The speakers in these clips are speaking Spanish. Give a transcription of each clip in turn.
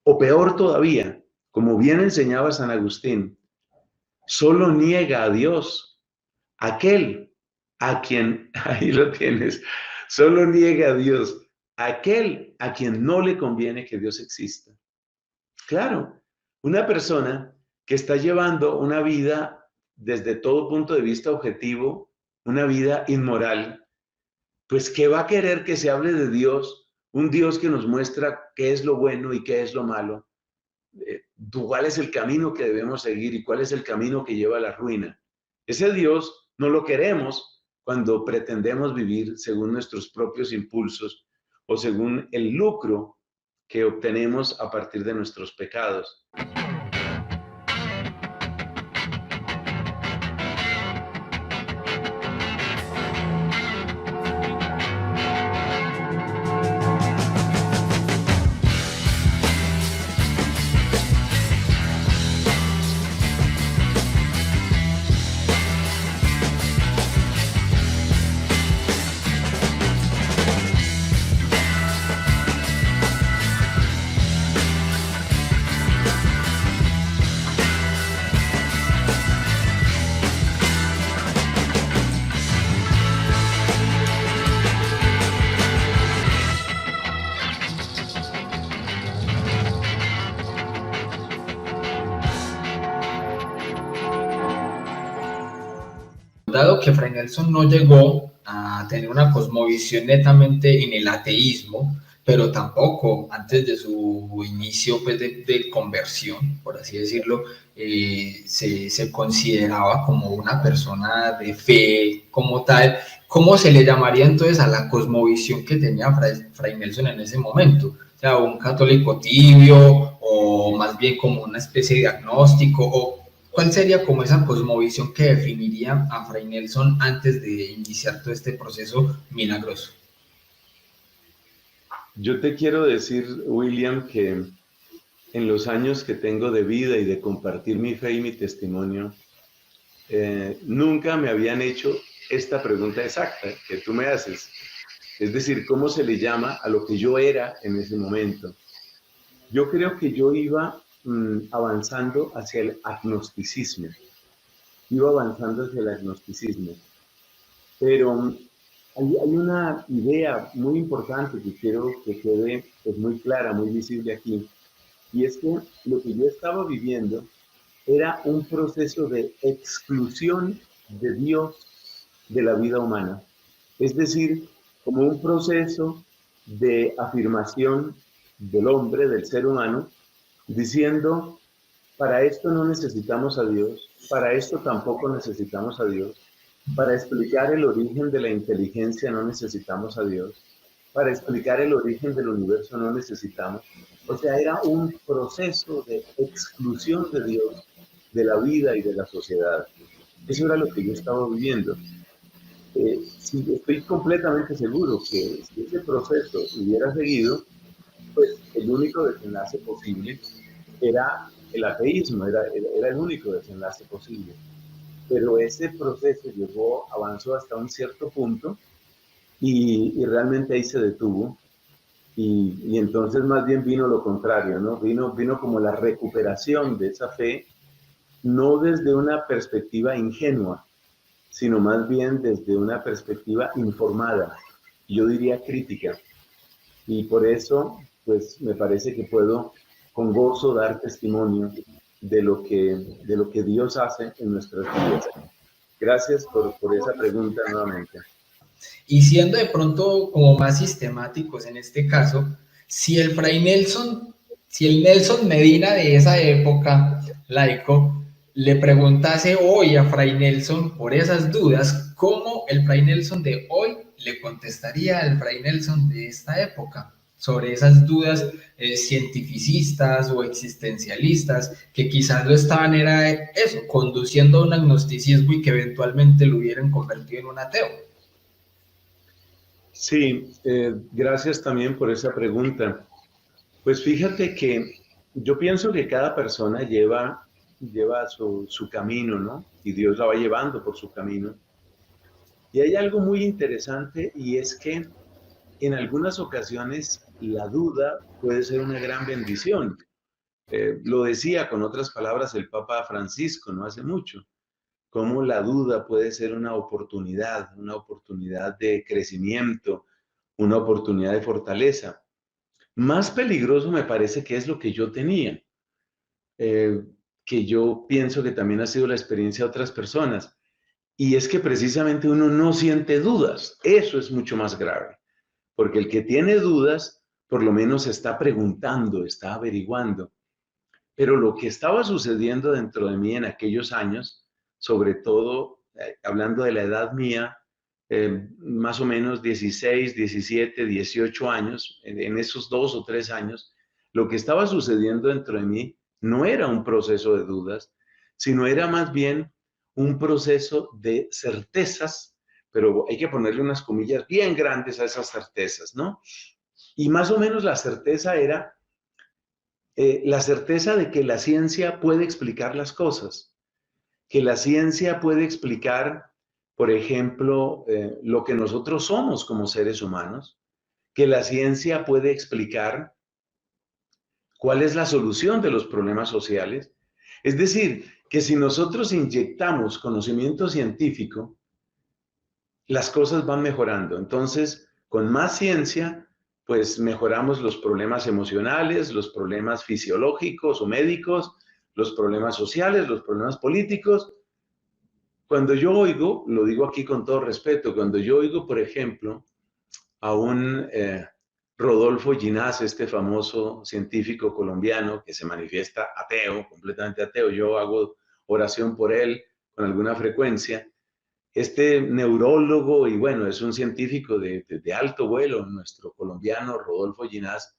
O peor todavía, como bien enseñaba San Agustín, solo niega a Dios aquel a quien, ahí lo tienes, solo niega a Dios aquel a quien no le conviene que Dios exista. Claro, una persona que está llevando una vida desde todo punto de vista objetivo, una vida inmoral, pues ¿qué va a querer que se hable de Dios? Un Dios que nos muestra qué es lo bueno y qué es lo malo. ¿Cuál es el camino que debemos seguir y cuál es el camino que lleva a la ruina? Ese Dios no lo queremos cuando pretendemos vivir según nuestros propios impulsos o según el lucro que obtenemos a partir de nuestros pecados. Dado que Fray Nelson no llegó a tener una cosmovisión netamente en el ateísmo, pero tampoco antes de su inicio pues, de conversión, por así decirlo, se consideraba como una persona de fe como tal. ¿Cómo se le llamaría entonces a la cosmovisión que tenía Fray Nelson en ese momento? O sea, un católico tibio o más bien como una especie de agnóstico, o ¿cuál sería como esa cosmovisión que definiría a Fray Nelson antes de iniciar todo este proceso milagroso? Yo te quiero decir, William, que en los años que tengo de vida y de compartir mi fe y mi testimonio, nunca me habían hecho esta pregunta exacta que tú me haces. Es decir, ¿cómo se le llama a lo que yo era en ese momento? Yo creo que yo iba avanzando hacia el agnosticismo. Iba avanzando hacia el agnosticismo. Pero hay una idea muy importante que quiero que quede pues, muy clara, muy visible aquí. Y es que lo que yo estaba viviendo era un proceso de exclusión de Dios de la vida humana. Es decir, como un proceso de afirmación del hombre, del ser humano, diciendo, para esto no necesitamos a Dios, para esto tampoco necesitamos a Dios, para explicar el origen de la inteligencia no necesitamos a Dios, para explicar el origen del universo no necesitamos. O sea, era un proceso de exclusión de Dios de la vida y de la sociedad. Eso era lo que yo estaba viviendo. Sí, estoy completamente seguro que si ese proceso hubiera seguido, pues el único desenlace posible era el ateísmo, era el único desenlace posible. Pero ese proceso avanzó hasta un cierto punto y realmente ahí se detuvo. Y entonces más bien vino lo contrario, ¿no? Vino como la recuperación de esa fe, no desde una perspectiva ingenua, sino más bien desde una perspectiva informada, yo diría crítica. Y por eso, pues me parece que puedo con gozo dar testimonio de lo que Dios hace en nuestras vidas. Gracias por esa pregunta nuevamente. Y siendo de pronto como más sistemáticos en este caso, si el Nelson Medina de esa época, laico, le preguntase hoy a Fray Nelson por esas dudas, ¿cómo el Fray Nelson de hoy le contestaría al Fray Nelson de esta época sobre esas dudas cientificistas o existencialistas que quizás lo estaban, era eso, conduciendo a un agnosticismo y que eventualmente lo hubieran convertido en un ateo? Sí, gracias también por esa pregunta. Pues fíjate que yo pienso que cada persona lleva su camino, ¿no? Y Dios la va llevando por su camino. Y hay algo muy interesante y es que en algunas ocasiones la duda puede ser una gran bendición. Lo decía con otras palabras el Papa Francisco no hace mucho, cómo la duda puede ser una oportunidad de crecimiento, una oportunidad de fortaleza. Más peligroso me parece que es lo que yo tenía, eh, que yo pienso que también ha sido la experiencia de otras personas, y es que precisamente uno no siente dudas. Eso es mucho más grave, porque el que tiene dudas, por lo menos está preguntando, está averiguando. Pero lo que estaba sucediendo dentro de mí en aquellos años, sobre todo hablando de la edad mía, más o menos 16, 17, 18 años, en esos 2 o 3 años, lo que estaba sucediendo dentro de mí no era un proceso de dudas, sino era más bien un proceso de certezas, pero hay que ponerle unas comillas bien grandes a esas certezas, ¿no? Y más o menos la certeza era la certeza de que la ciencia puede explicar las cosas, que la ciencia puede explicar, por ejemplo, lo que nosotros somos como seres humanos, que la ciencia puede explicar cuál es la solución de los problemas sociales. Es decir, que si nosotros inyectamos conocimiento científico, las cosas van mejorando. Entonces, con más ciencia, pues mejoramos los problemas emocionales, los problemas fisiológicos o médicos, los problemas sociales, los problemas políticos. Cuando yo oigo, lo digo aquí con todo respeto, cuando yo oigo, por ejemplo, a un Rodolfo Ginás, este famoso científico colombiano que se manifiesta ateo, completamente ateo, yo hago oración por él con alguna frecuencia, este neurólogo y bueno, es un científico de alto vuelo, nuestro colombiano Rodolfo Ginás.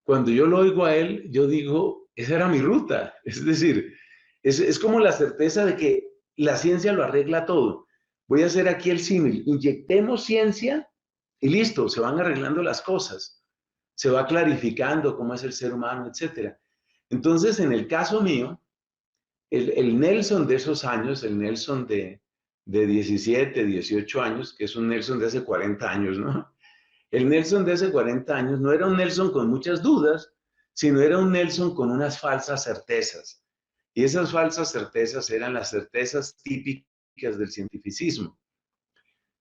Cuando yo lo oigo a él, yo digo, esa era mi ruta. Es decir, es como la certeza de que la ciencia lo arregla todo. Voy a hacer aquí el símil. Inyectemos ciencia y listo, se van arreglando las cosas. Se va clarificando cómo es el ser humano, etcétera. Entonces, en el caso mío, el Nelson de esos años, el Nelson de 17, 18 años, que es un Nelson de hace 40 años, ¿no? El Nelson de hace 40 años no era un Nelson con muchas dudas, sino era un Nelson con unas falsas certezas. Y esas falsas certezas eran las certezas típicas del cientificismo.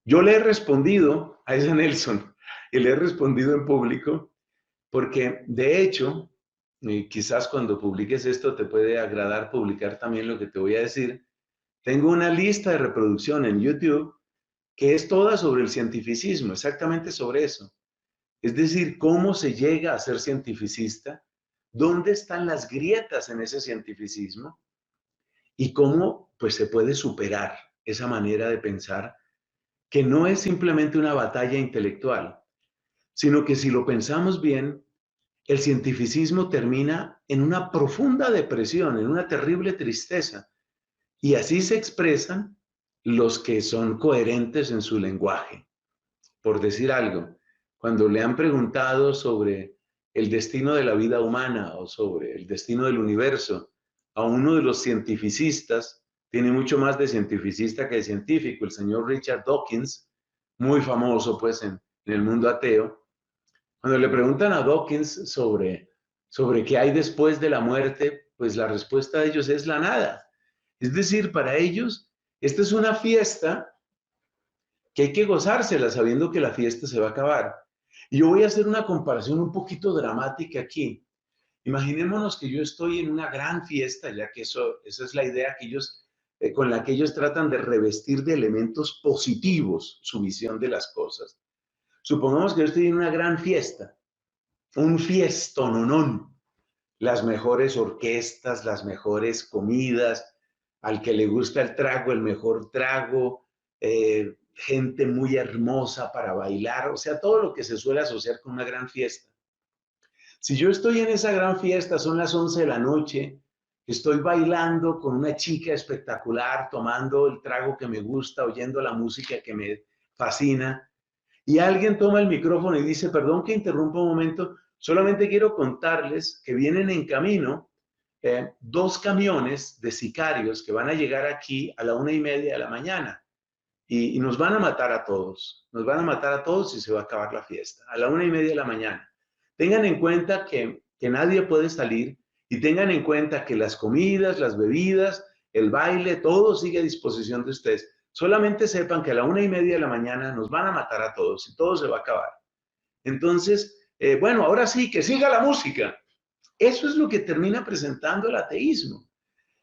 Yo le he respondido a ese Nelson y le he respondido en público porque, de hecho, quizás cuando publiques esto te puede agradar publicar también lo que te voy a decir. Tengo una lista de reproducción en YouTube que es toda sobre el cientificismo, exactamente sobre eso. Es decir, cómo se llega a ser cientificista, dónde están las grietas en ese cientificismo y cómo pues se puede superar esa manera de pensar que no es simplemente una batalla intelectual, sino que si lo pensamos bien, el cientificismo termina en una profunda depresión, en una terrible tristeza, y así se expresan los que son coherentes en su lenguaje. Por decir algo, cuando le han preguntado sobre el destino de la vida humana o sobre el destino del universo a uno de los cientificistas, tiene mucho más de cientificista que de científico, el señor Richard Dawkins, muy famoso pues en el mundo ateo. Cuando le preguntan a Dawkins sobre qué hay después de la muerte, pues la respuesta de ellos es la nada. Es decir, para ellos, esta es una fiesta que hay que gozársela sabiendo que la fiesta se va a acabar. Y yo voy a hacer una comparación un poquito dramática aquí. Imaginémonos que yo estoy en una gran fiesta, ya que esa es la idea que ellos, con la que ellos tratan de revestir de elementos positivos su visión de las cosas. Supongamos que yo estoy en una gran fiesta, un fiestononón, las mejores orquestas, las mejores comidas, al que le gusta el trago, el mejor trago, gente muy hermosa para bailar, o sea, todo lo que se suele asociar con una gran fiesta. Si yo estoy en esa gran fiesta, son las 11 de la noche, estoy bailando con una chica espectacular, tomando el trago que me gusta, oyendo la música que me fascina, y alguien toma el micrófono y dice, perdón que interrumpa un momento, solamente quiero contarles que vienen en camino 2 camiones de sicarios que van a llegar aquí a la 1:30 de la mañana y nos van a matar a todos. Nos van a matar a todos y se va a acabar la fiesta a la 1:30 de la mañana. Tengan en cuenta que nadie puede salir Y tengan en cuenta que las comidas, las bebidas, el baile, todo sigue a disposición de ustedes. Solamente sepan que a la 1:30 de la mañana nos van a matar a todos y todo se va a acabar. Entonces, bueno, ahora sí, que siga la música. Eso es lo que termina presentando el ateísmo.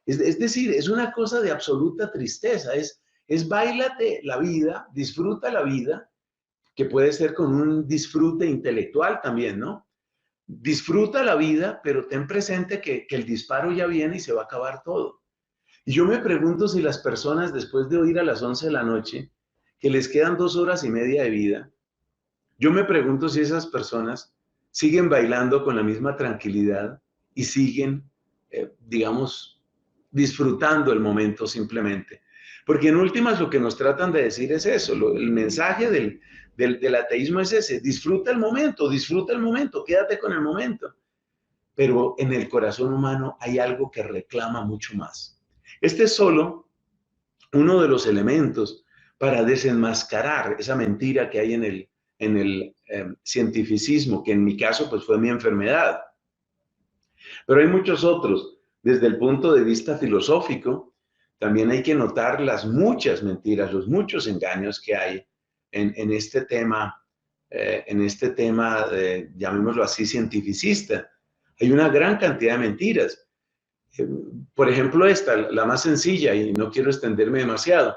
Es decir, es una cosa de absoluta tristeza. Es báilate la vida, disfruta la vida, que puede ser con un disfrute intelectual también, ¿no? Disfruta la vida, pero ten presente que el disparo ya viene y se va a acabar todo. Y yo me pregunto si las personas, después de oír a las 11 de la noche, que les quedan 2 horas y media de vida, yo me pregunto si esas personas siguen bailando con la misma tranquilidad y siguen, digamos, disfrutando el momento simplemente. Porque en últimas lo que nos tratan de decir es eso, el mensaje del ateísmo es ese: disfruta el momento, quédate con el momento. Pero en el corazón humano hay algo que reclama mucho más. Este es solo uno de los elementos para desenmascarar esa mentira que hay en el cientificismo, que en mi caso pues fue mi enfermedad. Pero hay muchos otros. Desde el punto de vista filosófico, también hay que notar las muchas mentiras, los muchos engaños que hay en este tema, llamémoslo así, cientificista. Hay una gran cantidad de mentiras. Por ejemplo, esta, la más sencilla, y no quiero extenderme demasiado,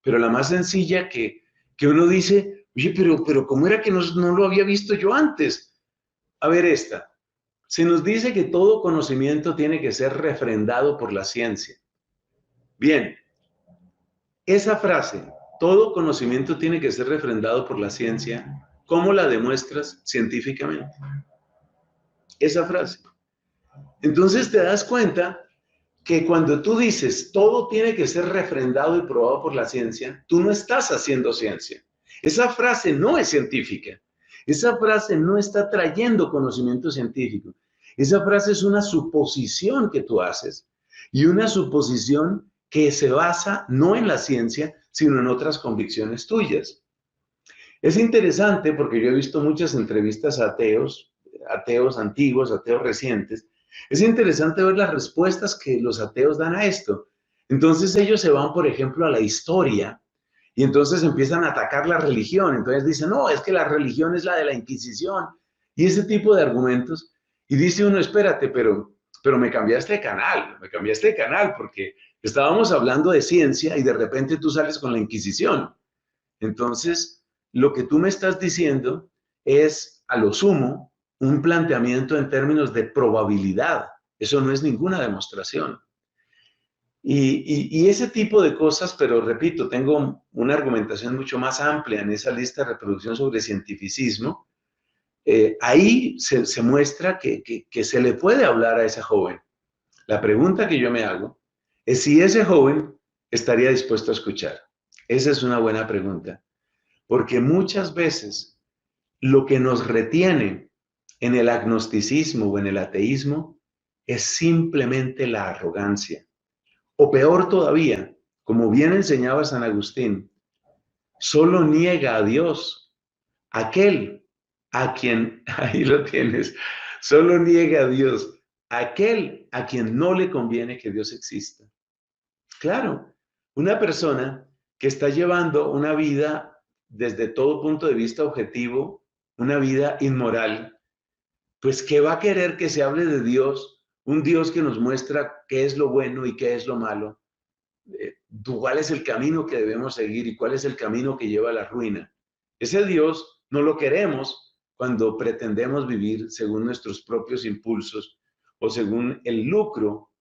pero la más sencilla que uno dice, oye, pero ¿cómo era que no lo había visto yo antes? A ver esta. Se nos dice que todo conocimiento tiene que ser refrendado por la ciencia. Bien, esa frase, todo conocimiento tiene que ser refrendado por la ciencia, ¿cómo la demuestras científicamente? Esa frase. Entonces te das cuenta que cuando tú dices todo tiene que ser refrendado y probado por la ciencia, tú no estás haciendo ciencia. Esa frase no es científica. Esa frase no está trayendo conocimiento científico. Esa frase es una suposición que tú haces, y una suposición que se basa no en la ciencia, sino en otras convicciones tuyas. Es interesante porque yo he visto muchas entrevistas a ateos antiguos, ateos recientes. Es interesante ver las respuestas que los ateos dan a esto. Entonces ellos se van, por ejemplo, a la historia, y entonces empiezan a atacar la religión. Entonces dicen, no, es que la religión es la de la Inquisición, y ese tipo de argumentos. Y dice uno, espérate, pero me cambiaste de canal, porque estábamos hablando de ciencia y de repente tú sales con la Inquisición. Entonces, lo que tú me estás diciendo es, a lo sumo, un planteamiento en términos de probabilidad. Eso no es ninguna demostración. Y ese tipo de cosas, pero repito, tengo una argumentación mucho más amplia en esa lista de reproducción sobre cientificismo. Ahí se muestra que se le puede hablar a esa joven. La pregunta que yo me hago es si ese joven estaría dispuesto a escuchar. Esa es una buena pregunta, porque muchas veces lo que nos retiene en el agnosticismo o en el ateísmo es simplemente la arrogancia. O peor todavía, como bien enseñaba San Agustín, solo niega a Dios aquel a quien, ahí lo tienes, solo niega a Dios aquel a quien no le conviene que Dios exista. Claro, una persona que está llevando una vida desde todo punto de vista objetivo, una vida inmoral, pues ¿qué va a querer que se hable de Dios? Un Dios que nos muestra qué es lo bueno y qué es lo malo. ¿Cuál es el camino que debemos seguir y cuál es el camino que lleva a la ruina? Ese Dios no lo queremos cuando pretendemos vivir según nuestros propios impulsos o según el lucro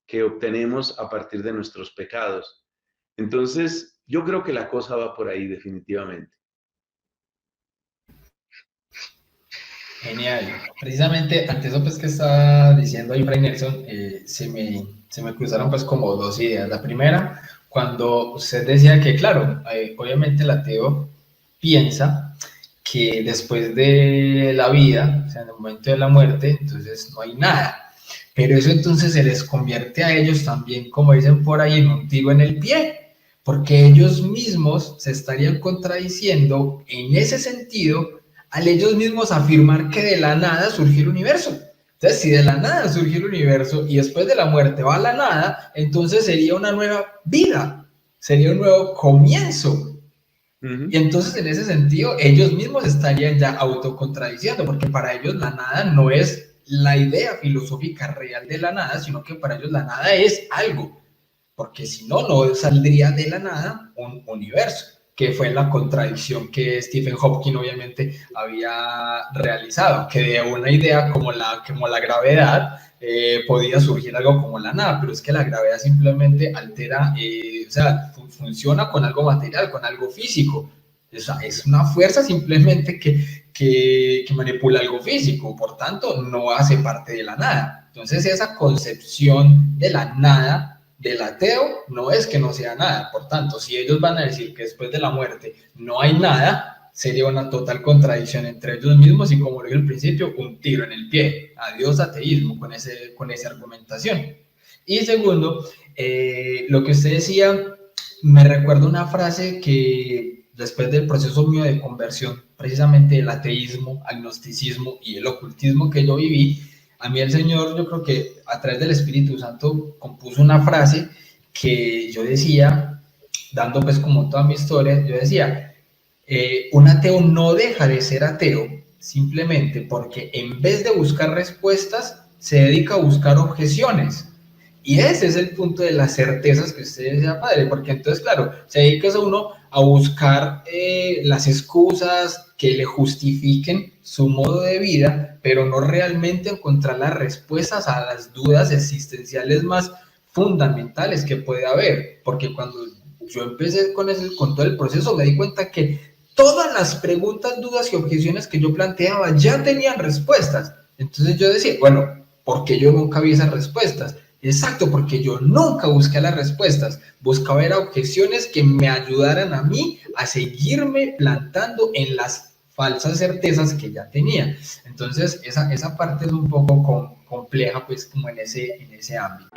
que obtenemos a partir de nuestros pecados. Entonces, yo creo que la cosa va por ahí definitivamente. Genial. Precisamente ante eso pues que estaba diciendo ahí Fray Nelson, se me cruzaron pues como dos ideas. La primera, cuando usted decía que claro, obviamente el ateo piensa que después de la vida, o sea, en el momento de la muerte, entonces no hay nada. Pero eso entonces se les convierte a ellos también, como dicen por ahí, en un tiro en el pie, porque ellos mismos se estarían contradiciendo en ese sentido al ellos mismos afirmar que de la nada surgió el universo. Entonces, si de la nada surgió el universo y después de la muerte va a la nada, entonces sería una nueva vida, sería un nuevo comienzo. Y entonces, en ese sentido, ellos mismos estarían ya autocontradiciendo, porque para ellos la nada no es la idea filosófica real de la nada, sino que para ellos la nada es algo, porque si no, no saldría de la nada un universo, que fue la contradicción que Stephen Hawking obviamente había realizado, que de una idea como la gravedad podía surgir algo como la nada, pero es que la gravedad simplemente altera, o sea, funciona con algo material, con algo físico. Es una fuerza simplemente que manipula algo físico, por tanto, no hace parte de la nada. Entonces, esa concepción de la nada del ateo no es que no sea nada. Por tanto, si ellos van a decir que después de la muerte no hay nada, sería una total contradicción entre ellos mismos y, como lo dije al principio, un tiro en el pie. Adiós ateísmo con esa argumentación. Y segundo, lo que usted decía, me recuerda una frase que después del proceso mío de conversión, precisamente del ateísmo, agnosticismo y el ocultismo que yo viví, a mí el Señor, yo creo que a través del Espíritu Santo compuso una frase que yo decía, dando pues como toda mi historia, yo decía, un ateo no deja de ser ateo simplemente porque en vez de buscar respuestas, se dedica a buscar objeciones. Y ese es el punto de las certezas que usted decía, padre, porque entonces, claro, se dedica a uno a buscar las excusas que le justifiquen su modo de vida, pero no realmente encontrar las respuestas a las dudas existenciales más fundamentales que puede haber. Porque cuando yo empecé con todo el proceso, me di cuenta que todas las preguntas, dudas y objeciones que yo planteaba ya tenían respuestas. Entonces yo decía, bueno, ¿por qué yo nunca vi esas respuestas? Exacto, porque yo nunca busqué las respuestas, buscaba ver objeciones que me ayudaran a mí a seguirme plantando en las falsas certezas que ya tenía. Entonces, esa parte es un poco compleja, pues, como en ese ámbito.